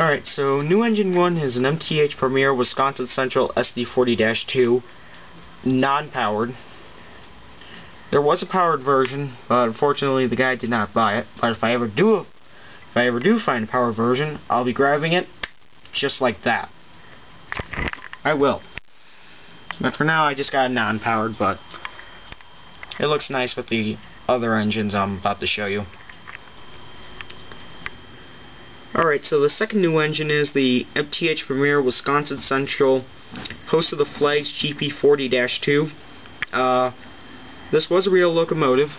Alright, so new engine 1 is an MTH Premier Wisconsin Central SD40-2, non-powered. There was a powered version, but unfortunately the guy did not buy it. But if I ever do find a powered version, I'll be grabbing it just like that. I will. But for now, I just got a non-powered, but it looks nice with the other engines I'm about to show you. Alright, so the second new engine is the MTH Premier Wisconsin Central Host of the Flags GP40-2. This was a real locomotive.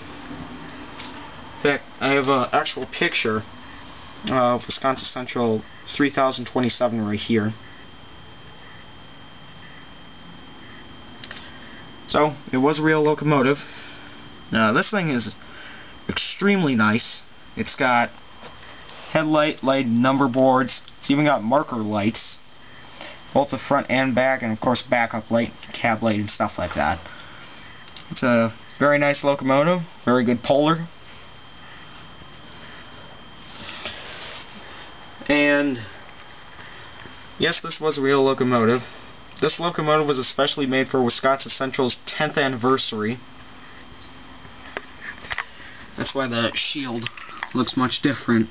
In fact, I have an actual picture of Wisconsin Central 3027 right here. So, it was a real locomotive. This thing is extremely nice. It's got headlight, light, number boards. It's even got marker lights, both the front and back, and of course backup light, cab light, and stuff like that. It's a very nice locomotive, very good polar. And yes, this was a real locomotive. This locomotive was especially made for Wisconsin Central's 10th anniversary. That's why the shield looks much different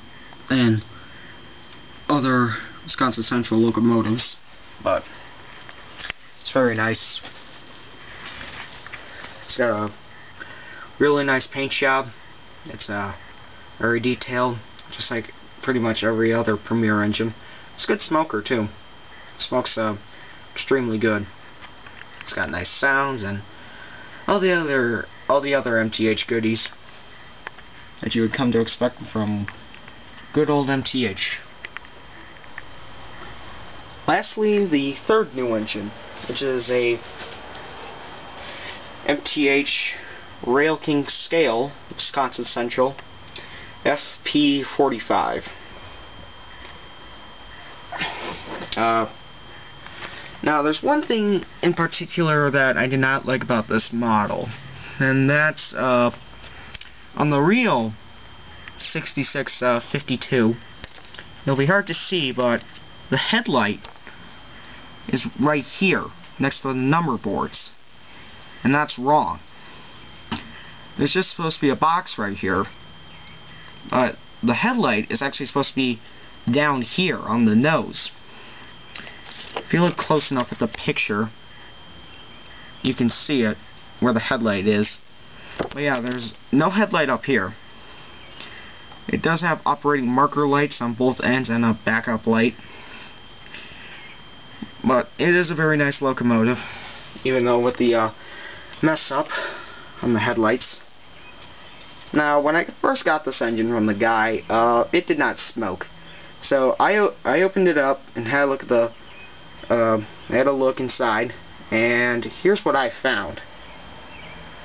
than other Wisconsin Central locomotives, but it's very nice. It's got a really nice paint job. It's very detailed, just like pretty much every other Premier engine. It's a good smoker too. Smokes extremely good. It's got nice sounds and all the other MTH goodies that you would come to expect from good old MTH. Lastly, the third new engine, which is a MTH Rail King Scale Wisconsin Central FP45. Now, there's one thing in particular that I did not like about this model, and that's on the real 6652. It'll be hard to see, but the headlight is right here next to the number boards, and that's wrong. There's just supposed to be a box right here, but the headlight is actually supposed to be down here on the nose. If you look close enough at the picture, you can see it where the headlight is. But yeah, there's no headlight up here. It does have operating marker lights on both ends and a backup light. But it is a very nice locomotive, even though with the mess up on the headlights. Now, when I first got this engine from the guy, it did not smoke. So I opened it up and had a look at the I had a look inside, and here's what I found.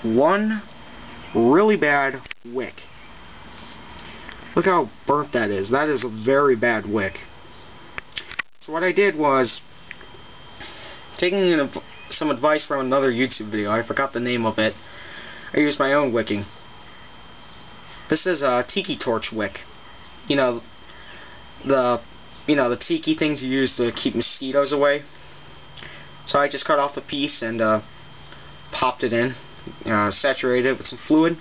One really bad wick. Look how burnt that is. That is a very bad wick. So what I did was, taking some advice from another YouTube video, I forgot the name of it, I used my own wicking. This is a tiki torch wick. You know, the tiki things you use to keep mosquitoes away. So I just cut off a piece and popped it in, saturated it with some fluid,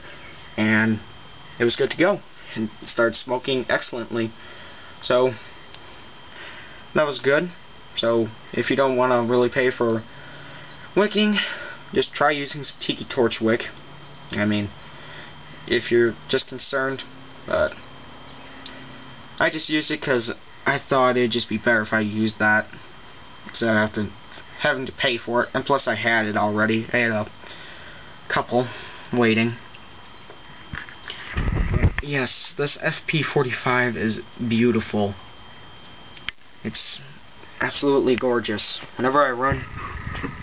and it was good to go. And it started smoking excellently. So that was good. So if you don't want to really pay for wicking, just try using some tiki torch wick. I mean, if you're just concerned, but I just used it because I thought it'd just be better if I used that, so I having to pay for it, and plus I had it already. I had a couple waiting. But yes, this FP45 is beautiful. It's absolutely gorgeous. Whenever I run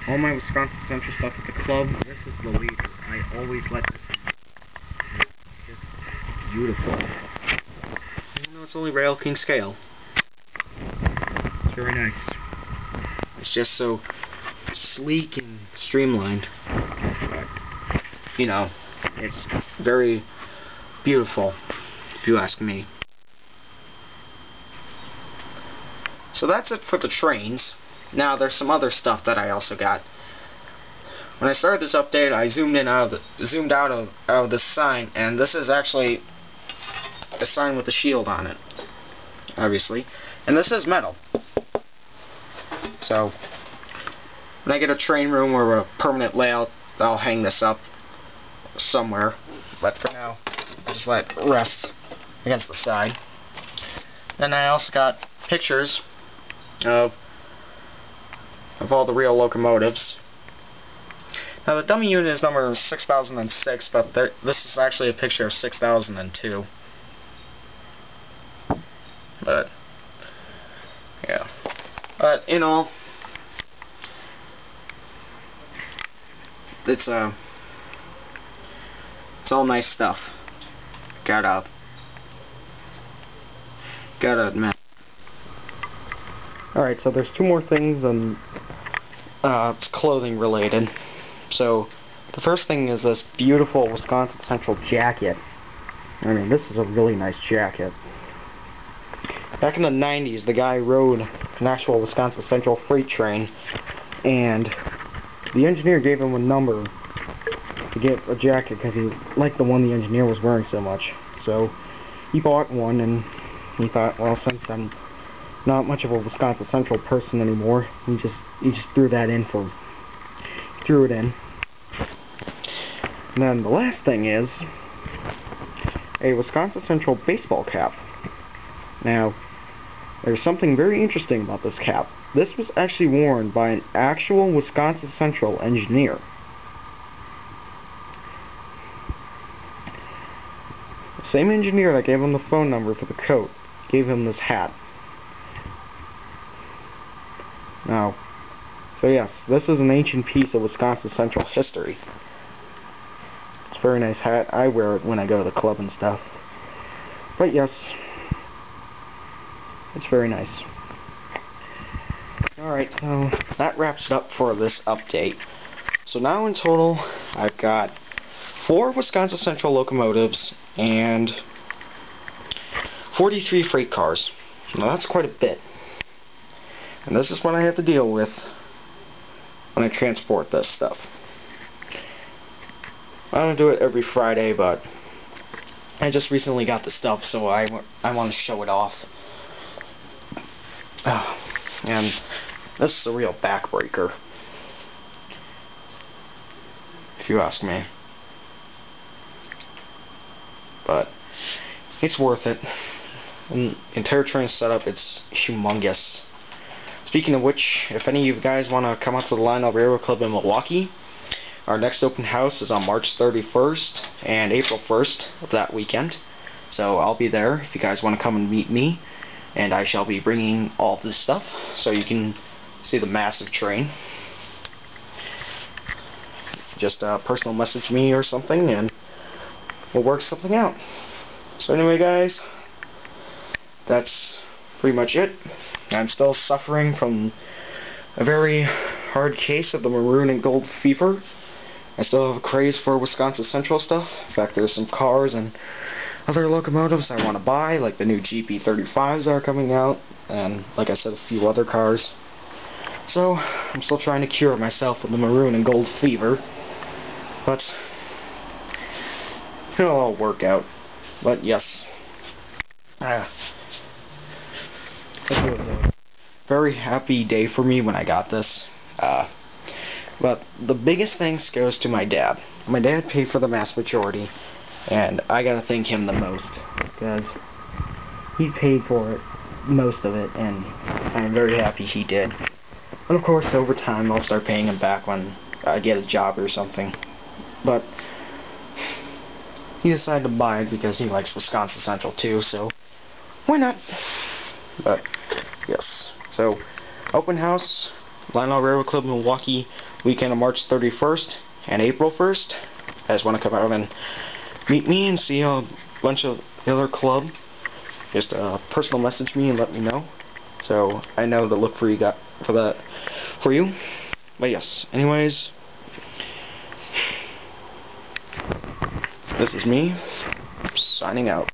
all my Wisconsin Central stuff at the club, this is beleave. I always let this in. It's just beautiful. Even though it's only Rail King scale. It's very nice. It's just so sleek and streamlined. But, you know, it's very beautiful, if you ask me. So that's it for the trains. Now there's some other stuff that I also got. When I started this update, I zoomed out of this sign, and this is actually a sign with a shield on it, obviously. And this is metal. So when I get a train room or a permanent layout, I'll hang this up somewhere. But for now, I just let it rest against the side. Then I also got pictures of all the real locomotives. Now the dummy unit is number 6006, but this is actually a picture of 6002. But yeah. But in all, it's all nice stuff. Gotta admit. Alright, so there's two more things, and it's clothing related. So the first thing is this beautiful Wisconsin Central jacket. I mean, this is a really nice jacket. Back in the 90s, the guy rode an actual Wisconsin Central freight train, and the engineer gave him a number to get a jacket because he liked the one the engineer was wearing so much. So he bought one, and he thought, well, since I'm not much of a Wisconsin Central person anymore, he just threw that in threw it in. And then the last thing is a Wisconsin Central baseball cap. Now, there's something very interesting about this cap. This was actually worn by an actual Wisconsin Central engineer. The same engineer that gave him the phone number for the coat gave him this hat. Now, so yes, this is an ancient piece of Wisconsin Central history. It's a very nice hat. I wear it when I go to the club and stuff. But yes, it's very nice. Alright, so that wraps it up for this update. So now in total, I've got 4 Wisconsin Central locomotives and 43 freight cars. Now that's quite a bit. And this is what I have to deal with when I transport this stuff. I don't do it every Friday, but I just recently got the stuff, so I want to show it off. And this is a real backbreaker, if you ask me. But it's worth it. And the entire train setup, it's humongous. Speaking of which, if any of you guys want to come out to the Lionel Railroad Club in Milwaukee, our next open house is on March 31st and April 1st of that weekend. So I'll be there if you guys want to come and meet me. And I shall be bringing all this stuff so you can see the massive train. Just personal message me or something and we'll work something out. So anyway guys, that's pretty much it. I'm still suffering from a very hard case of the maroon and gold fever. I still have a craze for Wisconsin Central stuff. In fact, there's some cars and other locomotives I want to buy, like the new GP35s that are coming out, and like I said, a few other cars. So, I'm still trying to cure myself of the maroon and gold fever, but it'll all work out. But yes, it was a very happy day for me when I got this. But the biggest thanks goes to my dad. My dad paid for the vast majority, and I gotta thank him the most, because he paid for it, most of it, and I'm very happy he did. And of course, over time, I'll start paying him back when I get a job or something. But he decided to buy it because he likes Wisconsin Central too, so why not? But yes, so open house, Lionel Railroad Club in Milwaukee, weekend of March 31st and April 1st. You guys want to come out and meet me and see a bunch of the other club? Just personal message me and let me know, so I know to look for you for you. But yes, anyways, this is me signing out.